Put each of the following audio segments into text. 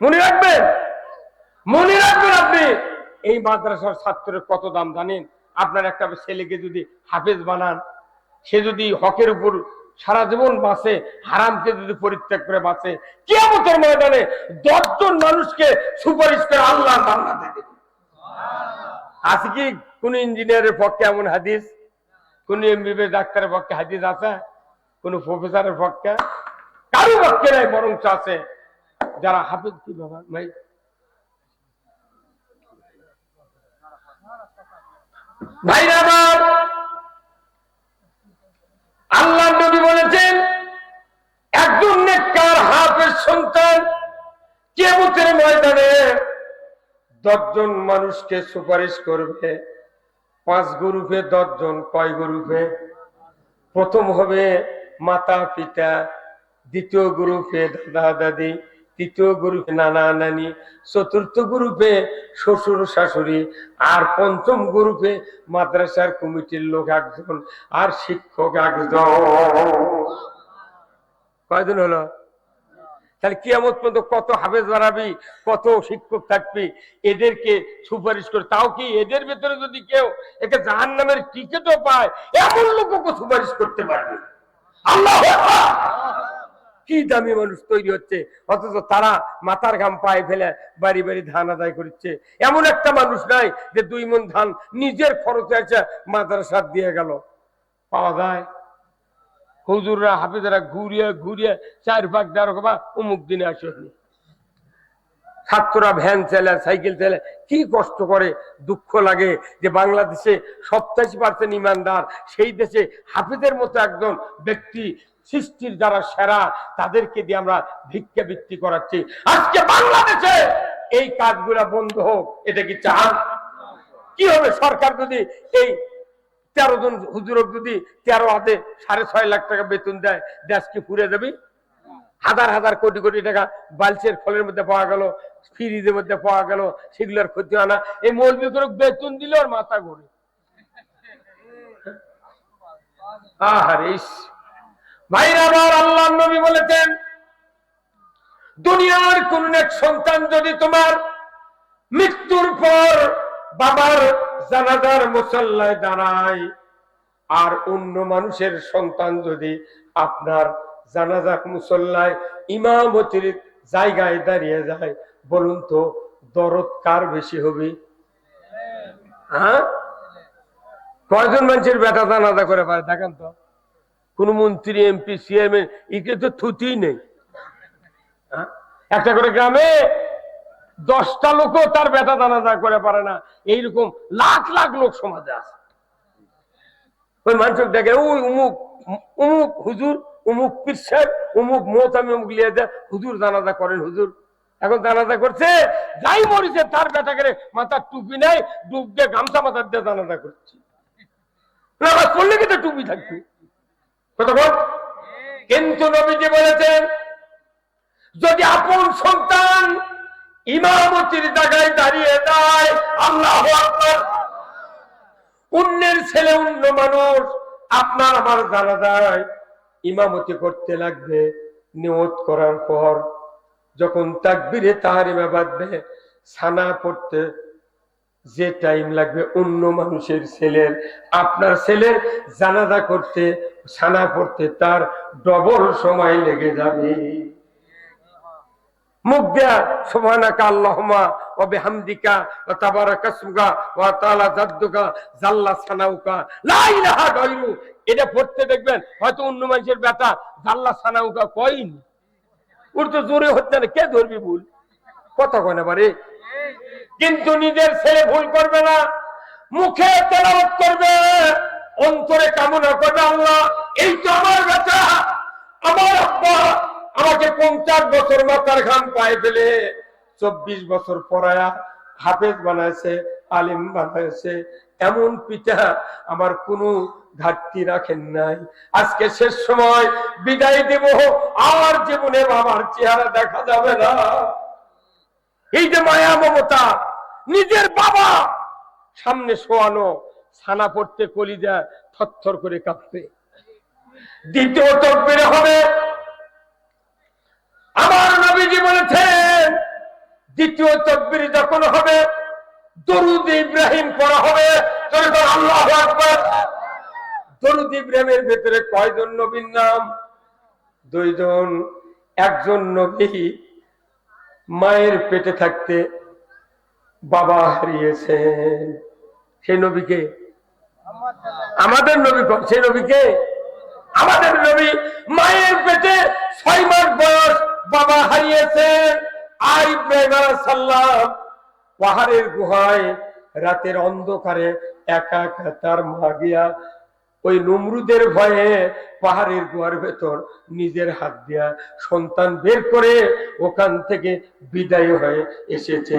মনে রাখবেন, মনে রাখবেন। আপনি এই মাদ্রাসার ছাত্রের কত দাম জানেন? আপনার একটা ছেলেকে যদি হাফেজ বানান, সে যদি হকের উপর সারা জীবন বাঁচে, হারামকে যদি পরিত্যাগ করে বাঁচে, কিয়ামতের ময়দানে 10 জন মানুষকে সুপারিশ করে আল্লাহ জান্নাতে দেবে। আছে কি কোন ইঞ্জিনিয়ারের পক্ষে এমন হাদিস? কোন এমবিবিএস ডাক্তারের পক্ষে হাদিস আছে? কোন প্রফেসরের পক্ষে? কারো পক্ষে নাই, বরং আছে যারা হাফেজ। কি বাবা ভাই, ভাইরা আমার, আল্লাহ নবী বলেছেন একজন নেককার হাফেজ সন্তান কিয়ামতের ময়দানে 10 জন মানুষকে সুপারিশ করবে। 5 গ্রুপে 10 জন। কয় গ্রুপে? প্রথম হবে মাতা পিতা, দ্বিতীয় গ্রুপে দাদা দাদি, তৃতীয় গ্রুপে নানা নানি, চতুর্থ গ্রুপে শ্বশুর শাশুড়ি, আর পঞ্চম গ্রুপে মাদ্রাসার কমিটির লোক 1 জন, আর শিক্ষক 1 জন। কয়জন হলো? তাহলে কিয়ামত পর্যন্ত কত হাফেজ বাড়াবি, কত শিক্ষক থাকবি, এদেরকে সুপারিশ করে। তাও কি এদের ভেতরে যদি কেউ একে জাহান্নামের টিকিটও পায়, এমন লোককে সুপারিশ করতে পারবে? আল্লাহু আকবার! কি দামি মানুষ তৈরি হচ্ছে, অথচ তারা মাথার ঘাম পায়ে ফেলে বাড়ি বাড়ি ধান আদায় করছে। এমন একটা মানুষ নাই যে 2 মণ ধান নিজের খরচে আছে মাদ্রাসা দিয়ে গেল। পাওয়া যায়? হুজুররা হাফেজরা ঘুরিয়ে ঘুরিয়ে 4 ভাগ 12 অমুক দিনে আসেনি। ছাত্ররা ভ্যান চালে, সাইকেল চালে, কি কষ্ট করে, দুঃখ লাগে যে বাংলাদেশে 87% ইমানদার, সেই দেশে হাফেজের মতো একজন ব্যক্তি সৃষ্টির যারা সেরা, তাদেরকে দিয়ে আমরা ভিক্ষাবৃত্তি করাচ্ছি। আজকে বাংলাদেশে এই কাজগুলা বন্ধ হোক, এটা কি চান? কি হবে সরকার যদি এই 13 জন হুজুরক যদি 13 হাতে 6.5 লাখ টাকা বেতন দেয়, দেশ কি পুড়ে যাবে? হাজার হাজার কোটি কোটি টাকা বালচের ফলের মধ্যে পাওয়া গেল, ফ্রিজের মধ্যে পাওয়া গেল, সেগুলোর ক্ষতি হয় না? এই মৌলবি করে বেতন দিলে ওর মাথা ঘুরে। ভাইরা আমার, আল্লাহর নবী বলেছেন দুনিয়ার কোন এক সন্তান যদি তোমার মৃত্যুর পর বাবার জানাজার মুসল্লায় দাঁড়ায়, আর অন্য মানুষের সন্তান যদি আপনার জানাজার মুসল্লায় ইমামতির জায়গায় দাঁড়িয়ে যায়, বলুন তো দরদ কার বেশি হবে? হ্যাঁ, কয়জন মানুষের বেটা জানাজা করে পারে দেখেন তো? কোন মন্ত্রী, এমপি, সিএম একে তো থুতি নেই। একটা করে গ্রামে 10টা লোকও তার বেটা জানাজা করে পারে না। এইরকম লাখ লাখ লোক সমাজে আছে। ওই মানুষ দেখে ওই উমুক উমুক হুজুর, উমুক পীর সাহেব, উমুক মোহতামি, অমুক লিয়ে দেয় হুজুর জানাজা করেন। হুজুর এখন জানাজা করছে, যাই মরিছে তার বেটা করে মাথার টুপি নাই, ডুব দিয়ে গামছা মাথার দিয়ে জানাজা করছে। নামাজ পড়লে কিন্তু টুপি থাকবে। কতক্ষণ? কিন্তু নবীজি বলেছেন যদি আপন সন্তান ইমামতির জায়গায় দাঁড়িয়ে যায়, আল্লাহু আকবার, অন্যের ছেলে, অন্য মানুষ আপনার আমার জানাজায় ইমামতি করতে লাগবে, নিয়ত করার পর যখন তাকবীরে তাহরিমা বাঁধবে, সানা পড়তে যে টাইম লাগবে অন্য মানুষের ছেলের, আপনার ছেলের জানাজা করতে, সানা পড়তে তার ডবল সময় লেগে যাবে। মুখ দেয়া সুবহানাকা আল্লাহুম্মা ওয়া বিহামদিকা ওয়া তাবারাকা ইসমুকা ওয়া তাআলা জাদ্দুকা জাল্লা সানাউকা লা ইলাহা গায়রু, এটা পড়তে দেখবেন হয়তো অন্য মানুষের বেটা জাল্লা সানাউকা কইন, ওর তো জোরে হচ্ছে না, কে ধরবি ভুল? কথা কয় না পারে। কিন্তু নিজের ছেলে ভুল করবে না, মুখে তেলাওয়াত করবে, অন্তরে কামনা করবে আল্লাহ এই তো আমার বেটা, আমার আব্বা আমাকে 50 বছর মাথার ঘাম পায়ে ফেলে 24 বছর পড়ায়া হাফেজ বানাইছে, আলিম বানাইছে, এমন পিতা আমার কোনো ঘাটতি রাখেন নাই। আজকে শেষ সময় বিদায় দেব, আর জীবনে বাবার চেহারা দেখা যাবে না। এই যে মায়া মমতা, নিজের বাবা সামনে শোয়ানো, ছানা পড়তে কলিজা থরথর করে কাঁপবে। দ্বিতীয় তাকবীরে হবে আমার নবীজি বলেছেন তৃতীয় তাকবীর যখন হবে দরুদ ইব্রাহিম পড়া হবে। আল্লাহু আকবার। দরুদ ইব্রাহিমের ভেতরে কয়জন নবীর নাম? দুইজন। একজন নবী মায়ের পেটে থাকতে বাবা হারিয়েছেন, সেই নবীকে আমাদের নবী। সেই নবীকে আমাদের নবী মায়ের পেটে 6 মাস বয়স বাবা হারিয়েছেন। আর ইব্রাহিম আলাইহিস সালাম পাহাড়ের গুহায় রাতের অন্ধকারে একা একা তার মা গিয়া ওই নমরুদের ভয়ে পাহাড়ের গুহার ভেতর নিজের হাত দিয়া সন্তান বের করে ওখান থেকে বিদায় হয়ে এসেছে।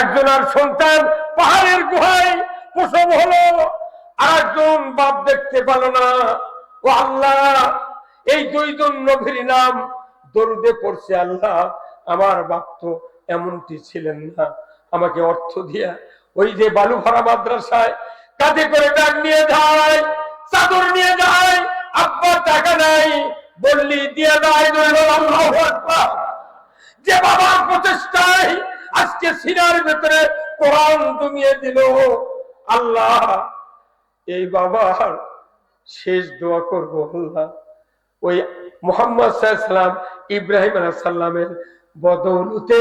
একজন আর সন্তান পাহাড়ের গুহায় প্রসব হলো, আর একজন বাপ দেখতে পেল না। ও আল্লাহ, এই দুইজন নবীর নাম দরুদে পড়ছে। আল্লাহ, আমার বাপ তো এমনটি ছিলেন না, আমাকে অর্থ দিয়া ওই যে বালু ভরা মাদ্রাসায় কাঁধে করে ব্যাগ নিয়ে যায়, চাদর নিয়ে যায়, আব্বা টাকা নাই বললি দিয়ে দেয়। আল্লাহু আকবার। যে বাবার প্রচেষ্টায় আজকে সিনার ভেতরে কোরআন জমিয়ে দিল, আল্লাহ এই বাবার শেষ দোয়া করবো আল্লাহ ওই মুহাম্মদ সাল্লাল্লাহু আলাইহি ওয়াসাল্লাম ইব্রাহিম আলাইহিস সালামের বদৌলতে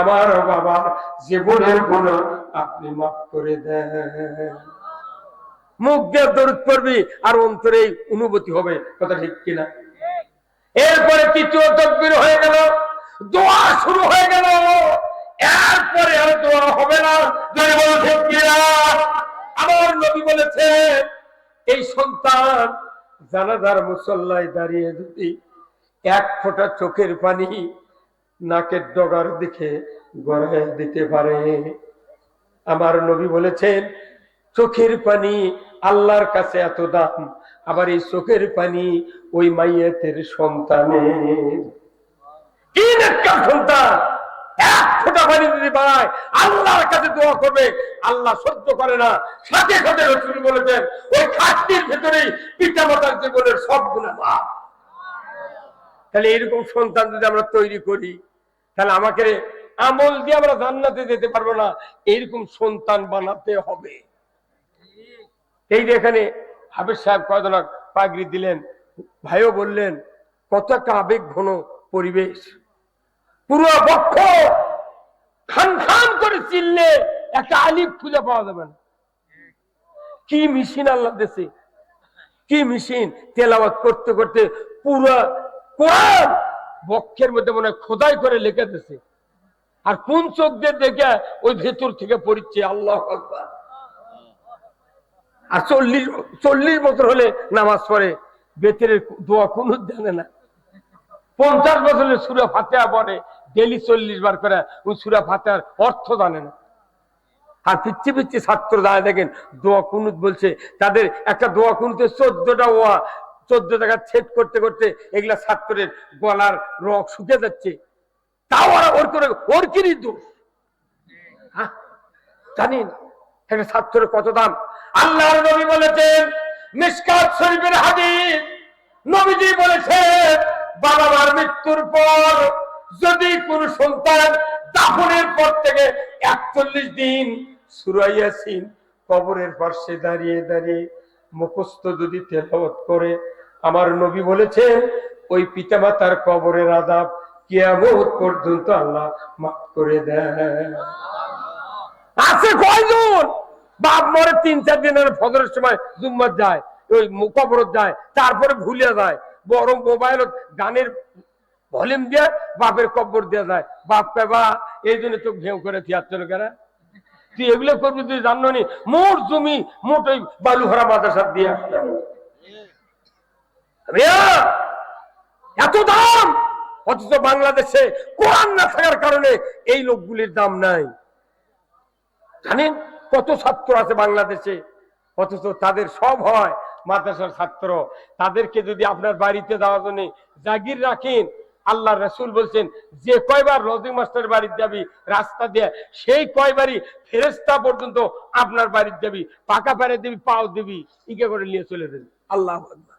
আমার বাবার জীবনের গুনাহ আপনি মাফ করে দেন। মুখ দিয়ে দরুদ পড়বি আর অন্তরে অনুভূতি হবে, কথা ঠিক কিনা? এরপরে তৃতীয় তাকবীর হয়ে গেল, দোয়া শুরু হয়ে গেল। এরপরে আর দোয়া হবে না, যদি বলো ঠিক কিনা? আমার নবী বলেছেন এই সন্তান জানাজার মুসল্লায় দাঁড়িয়ে যদি এক ফোঁটা চোখের পানি নাকের ডগার দিকে গড়ায় দিতে পারে, আমার নবী বলেছেন চোখের পানি আল্লাহর কাছে এত দাম, আবার এই চোখের পানি ওই মাইয়াতের সন্তানের। কি নেককার সন্তান এক ফোঁটা পানি যদি পায় আল্লাহর কাছে দোয়া করবে, আল্লাহ সহ্য করে না। সাথে সাথে রাসূল বলেছেন ওই খাটটির ভেতরেই পিতামাতার জীবনের সব গুনাহ মাফ। তাহলে এরকম সন্তান যদি আমরা তৈরি করি, তাহলে আমাকে আমল দিয়ে আমরা জান্নাতে যেতে পারবো না, এরকম সন্তান বানাতে হবে। এই যে এখানে হাফেজ সাহেব কয়জন পাগড়ি দিলেন, ভাইও বললেন কত একটা আবেগ ঘন পরিবেশ। পুরো বক্ষ খান খান করে চিল্লে একটা আলিফ খুঁজে পাওয়া যাবে না। কি মেশিন আল্লাহ দেশে, কি মেশিন! তেলাওয়াত করতে করতে পুরো কোরআন বক্ষের মধ্যে মনে হয় খোদাই করে লিখে দিয়েছে, আর কোন চোখ দিয়ে দেখে ওই ভেতর থেকে পড়ছে আল্লাহু আকবার। আর 40 বছর হলে নামাজ পড়ে, বেতের দোয়া কুনুত জানে না। 50 বছরের সূরা ফাতিহা পড়ে, ডেইলি 40 বার করে ওই সূরা ফাতিহার অর্থ জানে না। আর পিচ্ছি পিচ্ছি ছাত্র দাঁড়ায় দেখেন দোয়া কুনুত বলছে, তাদের একটা দোয়া কুনুতে 14টা ওয়া, 14 টাকা ছেদ করতে করতে এগুলা ছাত্রের গলার রগ শুকে যাচ্ছে, তাও ওর করে ওর কি দোষ জানেন? একটা ছাত্রের কত দাম। আল্লাহর নবী বলেছেন মিশকাত শরীফের হাদিস, নবীজি বলেছেন বাবা মার মৃত্যুর পর যদি কোন সন্তান দাফনের পর থেকে 41 দিন সূরা ইয়াসিন কবরের পাশে দাঁড়িয়ে দাঁড়িয়ে মুখস্থ যদি তেলাওয়াত করে, আমার নবী বলেছেন ওই পিতামাতার কবরের আযাব কিয়ামত পর্যন্ত আল্লাহ মাফ করে দেন। আছে কয়জন বাপ মরে 3-4 দিনের ফজরের সময় জুম্মাত যায়, ওই কবরত যায়, তারপরে ভুলে যায়, বড় মোবাইল গানের ভলিউম দিয়ে বাপের কবর দেওয়া যায়। বাপ পেবা এই জন্য তো ঘেউ করে থিয়াচ্ছিল কেনা, তুই এগুলো করবি? তুই জানো নি মোট জমি মোট ওই বালু ভরা মাদ্রাসা দিয়ে এত দাম, অথচ বাংলাদেশে কোরআন না থাকার কারণে এই লোকগুলির দাম নাই। জানেন কত ছাত্র আছে বাংলাদেশে, অথচ তাদের সব হয় মাদ্রাসার ছাত্র। তাদেরকে যদি আপনার বাড়িতে যাওয়ার জন্য জাগির রাখেন, আল্লাহ রাসূল বলছেন যে কয়বার লজিং মাস্টার বাড়িতে যাবি রাস্তা দিয়ে, সেই কয়বারই ফেরেশতা পর্যন্ত আপনার বাড়িতে যাবি, পাকা পারে দিবি, পাও দিবি, ইকে করে নিয়ে চলে যাবি। আল্লাহু আকবার।